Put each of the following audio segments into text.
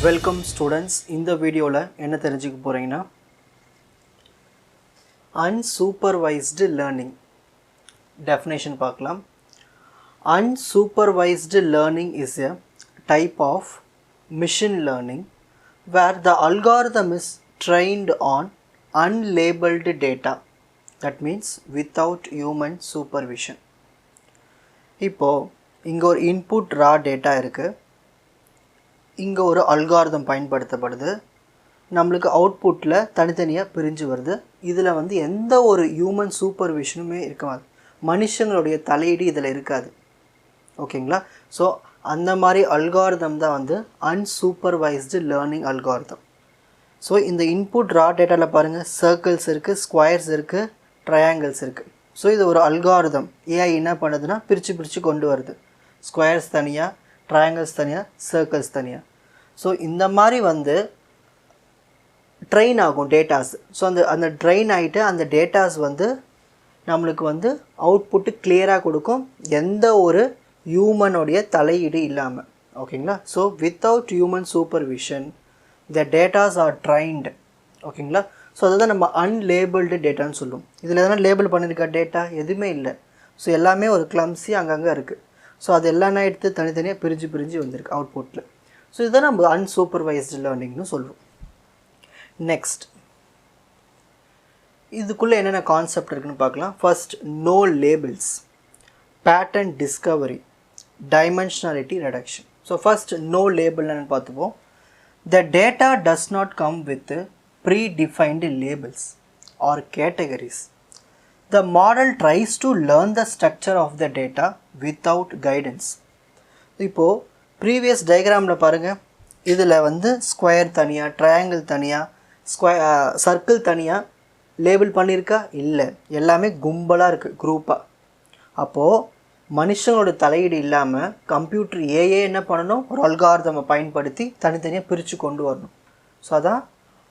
Welcome students. In the video la enna therinjikku poreena unsupervised learning definition paakalam. Unsupervised learning is a type of machine learning where the algorithm is trained on unlabeled data, that means without human supervision. இப்போ இங்க ஒரு input raw data இருக்கு, இங்கே ஒரு algorithm பயன்படுத்தப்படுது, நம்மளுக்கு அவுட்புட்டில் தனித்தனியாக பிரிஞ்சு வருது. இதில் வந்து எந்த ஒரு ஹியூமன் சூப்பர்விஷனுமே இருக்காது, மனுஷங்களுடைய தலையீடு இதில் இருக்காது. ஓகேங்களா? ஸோ அந்த மாதிரி அல்காரிதம் தான் வந்து அன்சூப்பர்வைஸ்டு லேர்னிங் அல்காரிதம். ஸோ இந்த இன்புட் ரா டேட்டாவில் பாருங்கள், சர்க்கிள்ஸ் இருக்குது, ஸ்கொயர்ஸ் இருக்குது, ட்ரையாங்கிள்ஸ் இருக்குது. ஸோ இது ஒரு அல்காரிதம். ஏஐ என்ன பண்ணுதுன்னா பிரித்து கொண்டு வருது. ஸ்கொயர்ஸ் தனியாக, ட்ரையாங்கிள்ஸ் தனியாக, சர்க்கிள்ஸ் தனியாக. ஸோ இந்த மாதிரி வந்து ட்ரெயின் ஆகும் டேட்டாஸ். ஸோ அந்த ட்ரெயின் ஆகிட்டு அந்த டேட்டாஸ் வந்து நம்மளுக்கு வந்து அவுட்புட்டு கிளியராக கொடுக்கும், எந்த ஒரு ஹியூமனுடைய தலையீடு இல்லாமல். ஓகேங்களா? ஸோ வித்தவுட் ஹியூமன் சூப்பர்விஷன் த டேட்டாஸ் ஆர் ட்ரைன்டு. ஓகேங்களா? ஸோ அதுதான் நம்ம அன்லேபிள்டு டேட்டான்னு சொல்லுவோம். இதில் எதனா லேபிள் பண்ணியிருக்கா டேட்டா? எதுவுமே இல்லை. ஸோ எல்லாமே ஒரு கிளம்ஸி அங்கங்கே இருக்குது. ஸோ அது எல்லாம் எடுத்து தனித்தனியாக பிரிஞ்சு வந்திருக்கு அவுட்புட்டில். ஸோ இதுதான் நம்ம அன்சூப்பர்வைஸ்டு லேர்னிங்னு சொல்லுவோம். நெக்ஸ்ட், இதுக்குள்ளே என்னென்ன கான்செப்ட் இருக்குதுன்னு பார்க்கலாம். First, no labels, pattern discovery, dimensionality reduction. So first no லேபிள்னு பார்த்துப்போம். The data does not come with predefined labels or categories. The model tries to learn the structure of the data without guidance. இப்போது previous டயக்ராமில் பாருங்கள், இதில் வந்து square தனியாக, triangle தனியாக, circle தனியாக label பண்ணியிருக்கா? இல்லை, எல்லாமே கும்பலாக இருக்குது, குரூப்பாக. அப்போது மனுஷங்களோட தலையீடு இல்லாமல் கம்ப்யூட்டர் ஏஏ என்ன பண்ணணும், ஒரு அல்காரிதமை பயன்படுத்தி தனித்தனியாக பிரித்து கொண்டு வரணும். ஸோ அதான்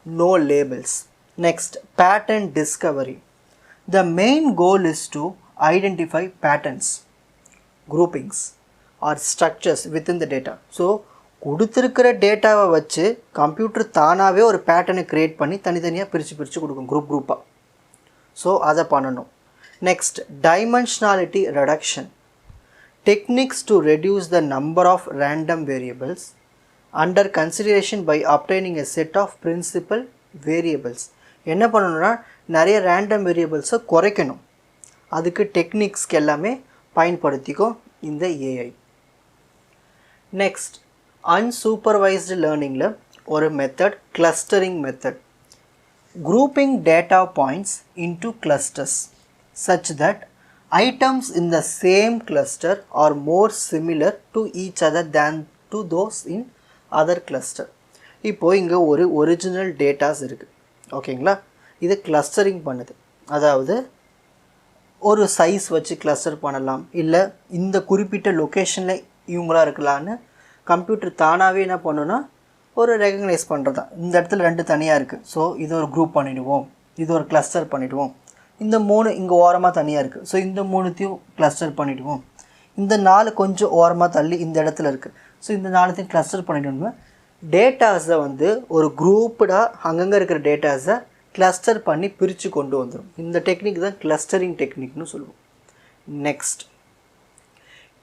no labels. Next, pattern discovery. The main goal is to identify patterns, groupings or structures within the data. So கொடுத்துருக்கிற டேட்டாவை வச்சு கம்ப்யூட்டர் தானாகவே ஒரு பேட்டர்னை க்ரியேட் பண்ணி தனித்தனியாக பிரித்து கொடுக்கும், குரூப்பாக. ஸோ அதை பண்ணணும். Next, dimensionality reduction. Techniques to reduce the number of random variables under consideration by obtaining a set of principal variables. என்ன பண்ணணும்னா நிறைய ரேண்டம் வேரியபிள்ஸை குறைக்கணும். அதுக்கு டெக்னிக்ஸ்க்கு எல்லாமே பயன்படுத்திக்கும் இந்த ஏஐ. நெக்ஸ்ட், அன்சூப்பர்வைஸ்டு லேர்னிங்கில் ஒரு method, clustering method. Grouping data points into clusters such that items in the same cluster are more similar to each other than to those in other cluster. இப்போது இங்கே ஒரு original datas இருக்குது. ஓகேங்களா? இது clustering பண்ணுது. அதாவது ஒரு சைஸ் வச்சு கிளஸ்டர் பண்ணலாம், இல்லை இந்த குறிப்பிட்ட லொக்கேஷனில் இவங்களாக இருக்கலான்னு கம்ப்யூட்டர் தானாகவே என்ன பண்ணுன்னா ஒரு ரெகக்னைஸ் பண்ணுறது தான். இந்த இடத்துல ரெண்டு தனியாக இருக்குது, ஸோ இது ஒரு குரூப் பண்ணிவிடுவோம், இது ஒரு கிளஸ்டர் பண்ணிவிடுவோம். இந்த 3 இங்கே ஓரமாக தனியாக இருக்குது, ஸோ இந்த 3த்தையும் கிளஸ்டர் பண்ணிவிடுவோம். இந்த 4 கொஞ்சம் ஓரமாக தள்ளி இந்த இடத்துல இருக்குது, ஸோ இந்த 4த்தையும் கிளஸ்டர் பண்ணிவிடுவோம். டேட்டாஸை வந்து ஒரு குரூப்டாக அங்கங்கே இருக்கிற டேட்டாஸை கிளஸ்டர் பண்ணி பிரித்து கொண்டு வந்துடும். இந்த டெக்னிக் தான் கிளஸ்டரிங் டெக்னிக்னு சொல்லுவோம். Next,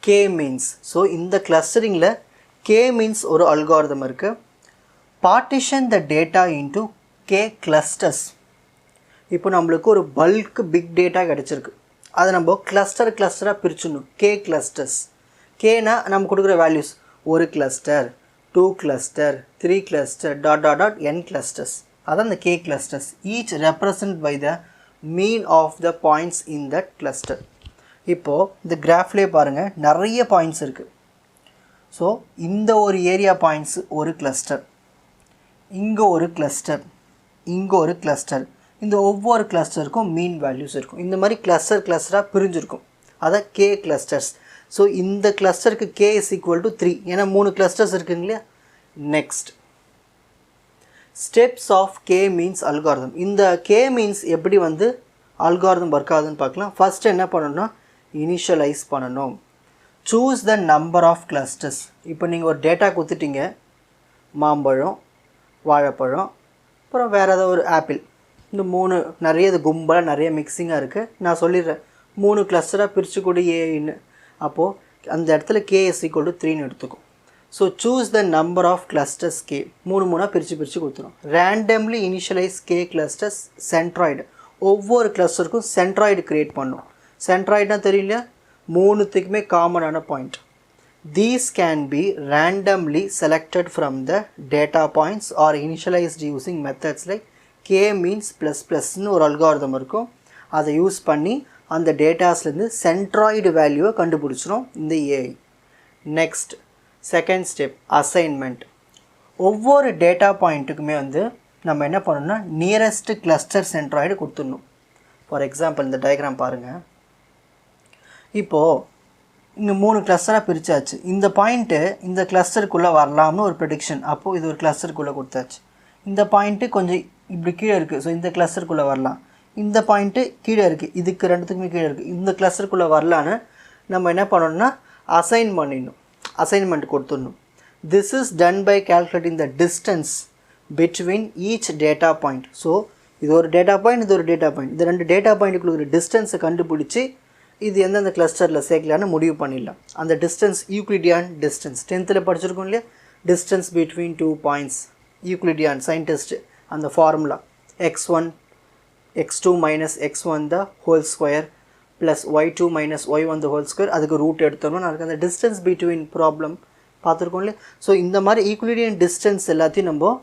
K means. ஸோ இந்த கிளஸ்டரிங்கில் கே மீன்ஸ் ஒரு அல்காரிதம் இருக்குது. Partition the data into K clusters. இப்போ நம்மளுக்கு ஒரு பல்க் பிக் டேட்டா கிடச்சிருக்கு, அதை நம்ம கிளஸ்டராக பிரிச்சிடணும். K clusters. கேனா நம்ம கொடுக்குற வேல்யூஸ், ஒரு cluster, 2 cluster, 3 cluster, n clusters. அதான் இந்த k clusters. Each represent by the mean of the points in that cluster. இப்போது இந்த கிராஃப்லேயே பாருங்கள், நிறைய பாயிண்ட்ஸ் இருக்குது. ஸோ இந்த ஒரு ஏரியா பாயிண்ட்ஸ் ஒரு கிளஸ்டர், இங்கே ஒரு கிளஸ்டர், இங்கே ஒரு கிளஸ்டர். இந்த ஒவ்வொரு கிளஸ்டருக்கும் மீன் வேல்யூஸ் இருக்கும். இந்த மாதிரி கிளஸ்டராக பிரிஞ்சிருக்கும், அதான் கே கிளஸ்டர்ஸ். ஸோ இந்த கிளஸ்டருக்கு கே இஸ் ஈக்குவல் டு 3, ஏன்னா 3 கிளஸ்டர்ஸ் இருக்குங்க இல்லையா. Next, steps of k means algorithm. இந்த கே மீன்ஸ் எப்படி வந்து அல்காரிதம் ஒர்க் ஆகுதுன்னு பார்க்கலாம். ஃபஸ்ட்டு என்ன பண்ணணும்னா இனிஷியலைஸ் பண்ணணும். Choose the number of clusters. இப்போ நீங்கள் ஒரு டேட்டா கொடுத்துட்டீங்க, மாம்பழம், வாழைப்பழம், அப்புறம் வேறு ஏதாவது ஒரு ஆப்பிள். இந்த 3 நிறைய இது கும்பலாக நிறைய மிக்சிங்காக இருக்குது. நான் சொல்லிடுறேன் 3 கிளஸ்டராக பிரித்து கொடு ஏன்னு. அப்போது அந்த இடத்துல k is equal to 3ன்னு எடுத்துக்கும். So choose the number of clusters k. 3 பிரித்து கொடுத்துரும். Randomly initialise k clusters centroid. ஒவ்வொரு கிளஸ்டருக்கும் சென்ட்ராய்டு க்ரியேட் பண்ணும். சென்ட்ராய்டுனா தெரியல, 3த்துக்குமே காமனான point. These can be randomly selected from the data points or initialized using methods like k-means ++ன்னு ஒரு அல்காரிதம் இருக்கும். அதை யூஸ் பண்ணி அந்த டேட்டாஸ்லேருந்து சென்ட்ராய்டு வேல்யூவை கண்டுபிடிச்சிரும் இந்த AI. Next second step assignment. ஒவ்வொரு டேட்டா பாயிண்ட்டுக்குமே நம்ம என்ன பண்ணணும்னா நியரஸ்ட் கிளஸ்டர் சென்ட்ராய்டு கொடுத்துடணும். ஃபார் எக்ஸாம்பிள் இந்த டயக்ராம் பாருங்கள். இப்போது இங்கே 3 கிளஸ்டராக பிரித்தாச்சு. இந்த பாயிண்ட்டு இந்த கிளஸ்டருக்குள்ளே வரலாம்னு ஒரு ப்ரெடிக்ஷன். அப்போது இது ஒரு கிளஸ்டருக்குள்ளே கொடுத்தாச்சு. இந்த பாயிண்ட்டு கொஞ்சம் இப்படி கீழே இருக்குது, ஸோ இந்த கிளஸ்டருக்குள்ளே வரலாம். இந்த பாயிண்ட்டு கீழே இருக்குது, இதுக்கு ரெண்டுத்துக்குமே கீழே இருக்குது, இந்த கிளஸ்டருக்குள்ளே வரலான்னு நம்ம என்ன பண்ணணும்னா அசைன்மெண்ட் கொடுத்துடணும். This is done by calculating the distance between each data point. ஸோ இது ஒரு டேட்டா பாயிண்ட், இது ஒரு டேட்டா பாயிண்ட். இந்த 2 டேட்டா பாயிண்ட்டுக்குள்ள ஒரு டிஸ்டன்ஸை கண்டுபிடிச்சி இது எந்தெந்த கிளஸ்டரில் சேர்க்கலான்னு முடிவு பண்ணிடலாம். அந்த டிஸ்டன்ஸ் யூக்ளிடியன் டிஸ்டன்ஸ் 10th படிச்சிருக்கோம் இல்லையா, distance between 2 points, Euclidean scientist அந்த formula x1 x2 minus x1 the whole square plus y2 minus y1 the whole square. அதுக்கு ரூட் எடுத்தோம்னா நாளைக்கு அந்த டிஸ்டன்ஸ் பிட்வீன் ப்ராப்ளம் பார்த்துருக்கோம் இல்லையா. ஸோ இந்த மாதிரி ஈக்குவலிடியன் டிஸ்டன்ஸ் எல்லாத்தையும் நம்ம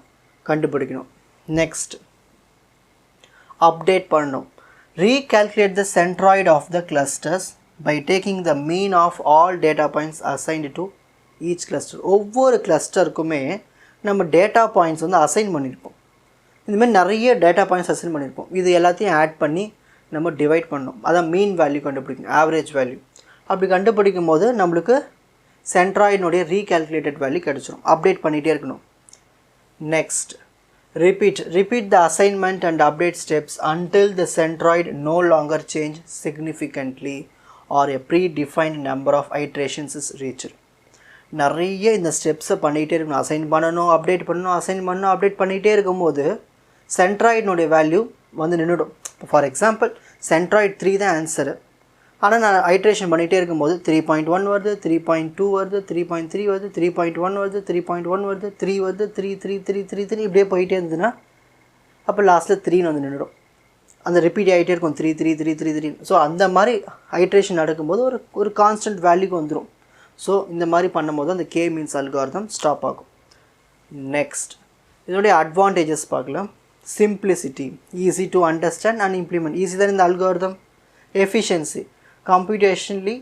கண்டுபிடிக்கணும். நெக்ஸ்ட் அப்டேட் பண்ணணும். Recalculate the centroid of the clusters by taking the mean of all data points assigned to each cluster. ஒவ்வொரு கிளஸ்டருக்குமே நம்ம டேட்டா பாயிண்ட்ஸ் அசைன் பண்ணியிருப்போம். இந்தமாதிரி நிறைய டேட்டா பாயிண்ட்ஸ் அசைன் பண்ணியிருப்போம். இது எல்லாத்தையும் ஆட் பண்ணி நம்ம டிவைட் பண்ணணும். அதான் மீன் வேல்யூ கண்டுபிடிக்கணும், ஆவரேஜ் வேல்யூ. அப்படி கண்டுபிடிக்கும் போது நம்மளுக்கு சென்ட்ராய்டினுடைய ரீகால்குலேட்டட் வேல்யூ கிடச்சிடும். அப்டேட் பண்ணிகிட்டே இருக்கணும். Next repeat the assignment and update steps until the centroid no longer change significantly or a predefined number of iterations is reached. நிறைய இந்த ஸ்டெப்ஸை பண்ணிகிட்டே இருக்கணும். அசைன் பண்ணணும், அப்டேட் பண்ணணும், அசைன் பண்ணணும், அப்டேட் பண்ணிகிட்டே இருக்கும்போது சென்ட்ராய்டினுடைய வேல்யூ நின்றுடும். ஃபார் எக்ஸாம்பிள் சென்ட்ராய்ட் 3 தான் ஆன்சரு. ஆனால் நான் ஐட்ரேஷன் பண்ணிகிட்டே இருக்கும்போது 3.1 வருது, 3.2 வருது, 3.3 வருது, 3.1 வருது, 3.1 வருது, 3 வருது, 3 இப்படியே போயிட்டே இருந்ததுன்னா அப்போ லாஸ்ட்டில் 3 நின்றுடும். அந்த ரிப்பீட் ஆகிட்டே இருக்கும் 3. ஸோ அந்த மாதிரி ஐட்ரேஷன் நடக்கும்போது ஒரு கான்ஸ்டன்ட் வேல்யூக்கு வந்துடும். ஸோ இந்த மாதிரி பண்ணும்போது அந்த k மீன்ஸ் அல்காரிதம் ஸ்டாப் ஆகும். நெக்ஸ்ட் இதனுடைய அட்வான்டேஜஸ் பார்க்கலாம். Simplicity, easy to understand and implement. Easy தான் இந்த algorithm. Efficiency, computationally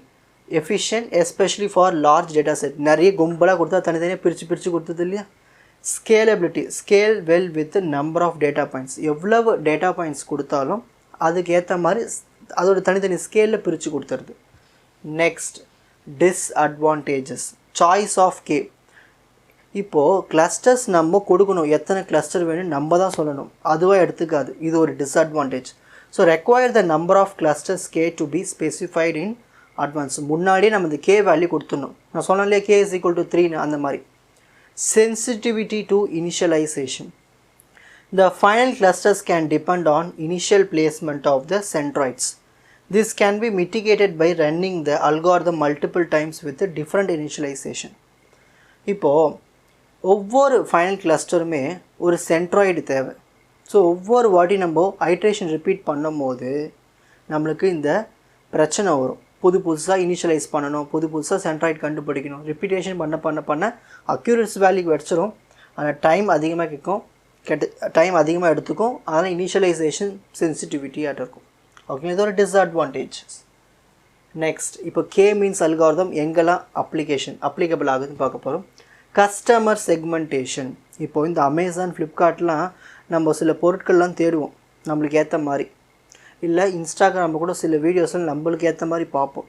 efficient especially for large data set. நிறைய கும்பலாக கொடுத்தா தனித்தனியாக பிரித்து கொடுத்தது இல்லையா. Scalability, scale well with number of data points. எவ்வளவு டேட்டா பாயிண்ட்ஸ் கொடுத்தாலும் அதுக்கு ஏற்ற மாதிரி அதோட தனித்தனி ஸ்கேலில் பிரித்து கொடுத்துருது. Next disadvantages, choice of k. இப்போது கிளஸ்டர்ஸ் நம்ம கொடுக்கணும், எத்தனை கிளஸ்டர் வேணும் நம்ம தான் சொல்லணும், அதுவாக எடுத்துக்காது. இது ஒரு disadvantage. So require the number of clusters k to be specified in advance. முன்னாடியே நம்ம இந்த k வேல்யூ கொடுத்துடணும். நான் சொன்னாலே k is equal to 3 அந்த மாதிரி. Sensitivity to initialization. The final clusters can depend on initial placement of the centroids. This can be mitigated by running the algorithm multiple times with a different initialization. இப்போது ஒவ்வொரு final கிளஸ்டருமே ஒரு centroid தேவை. So ஒவ்வொரு வாட்டி நம்ம iteration repeat பண்ணும்போது நம்மளுக்கு இந்த பிரச்சனை வரும். புதுசாக இனிஷியலைஸ் பண்ணணும், புதுசாக சென்ட்ராய்ட் கண்டுபிடிக்கணும். ரிப்பீட்டேஷன் பண்ண அக்யூரேசி வேல்யூக்கு வச்சிரும். ஆனால் டைம் அதிகமாக எடுத்துக்கும். அதனால் இனிஷியலைசேஷன் சென்சிட்டிவிட்டியாக இருக்கும். ஓகே, இது ஒரு டிஸ்அட்வான்டேஜஸ். நெக்ஸ்ட் இப்போ k மீன்ஸ் அல்காரிதம் எங்கெல்லாம் அப்ளிகபிள் ஆகுதுன்னு பார்க்க போகிறோம். Customer segmentation. இப்போது இந்த அமேசான், ஃப்ளிப்கார்ட்லாம் நம்ம சில பொருட்கள்லாம் தேடுவோம் நம்மளுக்கு ஏற்ற மாதிரி. இல்லை இன்ஸ்டாகிராமில் கூட சில வீடியோஸ்லாம் நம்மளுக்கு ஏற்ற மாதிரி பார்ப்போம்.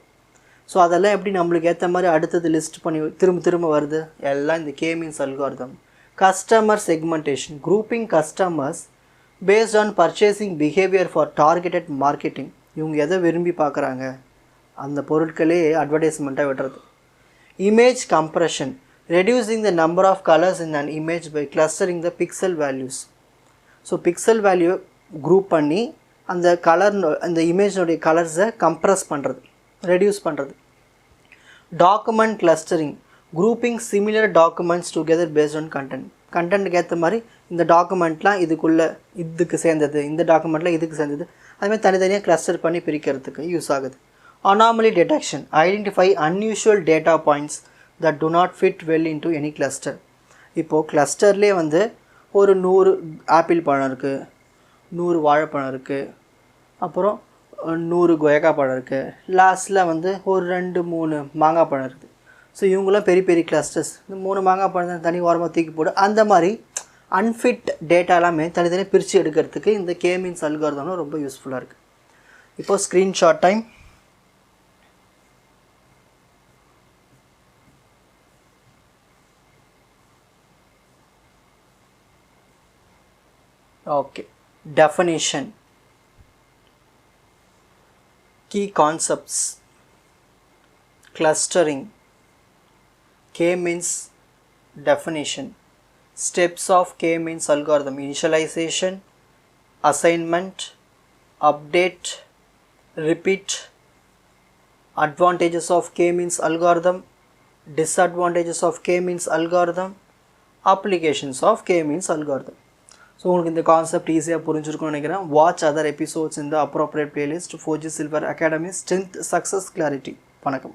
ஸோ அதெல்லாம் எப்படி நம்மளுக்கு ஏற்ற மாதிரி அடுத்தது லிஸ்ட் பண்ணி திரும்ப வருது, எல்லாம் இந்த k means algorithm. Customer segmentation, grouping customers based on purchasing behaviour for targeted marketing. இவங்க எதை விரும்பி பார்க்குறாங்க அந்த பொருட்களே அட்வர்டைஸ்மெண்ட்டாக விடுறது. Image compression, reducing the number of colors in an image by clustering the pixel values. So pixel value group பண்ணி அந்த colour அந்த இமேஜோடைய கலர்ஸை compress பண்ணுறது, ரெடியூஸ் பண்ணுறது. Document clustering, grouping similar documents together based on content. கண்டென்ட்டுக்கு ஏற்ற மாதிரி இந்த டாக்குமெண்ட்லாம் இதுக்கு சேர்ந்தது, இந்த டாக்குமெண்ட்லாம் இதுக்கு சேர்ந்தது, அதுமாதிரி தனித்தனியாக கிளஸ்டர் பண்ணி பிரிக்கிறதுக்கு யூஸ் ஆகுது. Anomaly detection, identify unusual data points that do not fit well into any cluster. இப்போது கிளஸ்டர்லேயே வந்து ஒரு 100 ஆப்பிள் பழம் இருக்குது, 100 வாழைப்பழம் இருக்குது, அப்புறம் 100 கொய்யாக்கா பழம் இருக்குது, லாஸ்ட்டில் வந்து ஒரு 2-3 மாங்காய் பழம் இருக்குது. ஸோ இவங்களாம் பெரிய பெரிய கிளஸ்டர்ஸ், இந்த 3 மாங்காய் பழம் தனி ஓரமாக தூக்கி போடு, அந்த மாதிரி அன்ஃபிட் டேட்டா எல்லாமே தனித்தனியாக பிரித்து எடுக்கிறதுக்கு இந்த K-மீன்ஸ் அல்காரிதம் ரொம்ப யூஸ்ஃபுல்லாக இருக்குது. இப்போது screenshot time. Okay, definition, key concepts, clustering, K-means definition, steps of K-means algorithm, initialization, assignment, update, repeat, advantages of K-means algorithm, disadvantages of K-means algorithm, applications of K-means algorithm. So உங்களுக்கு இந்த concept ஈஸியாக புரிஞ்சிருக்கும்னு நினைக்கிறேன். Watch other episodes இந்த appropriate playlist. 4G Silver Academy, Strength, Success, Clarity. வணக்கம்.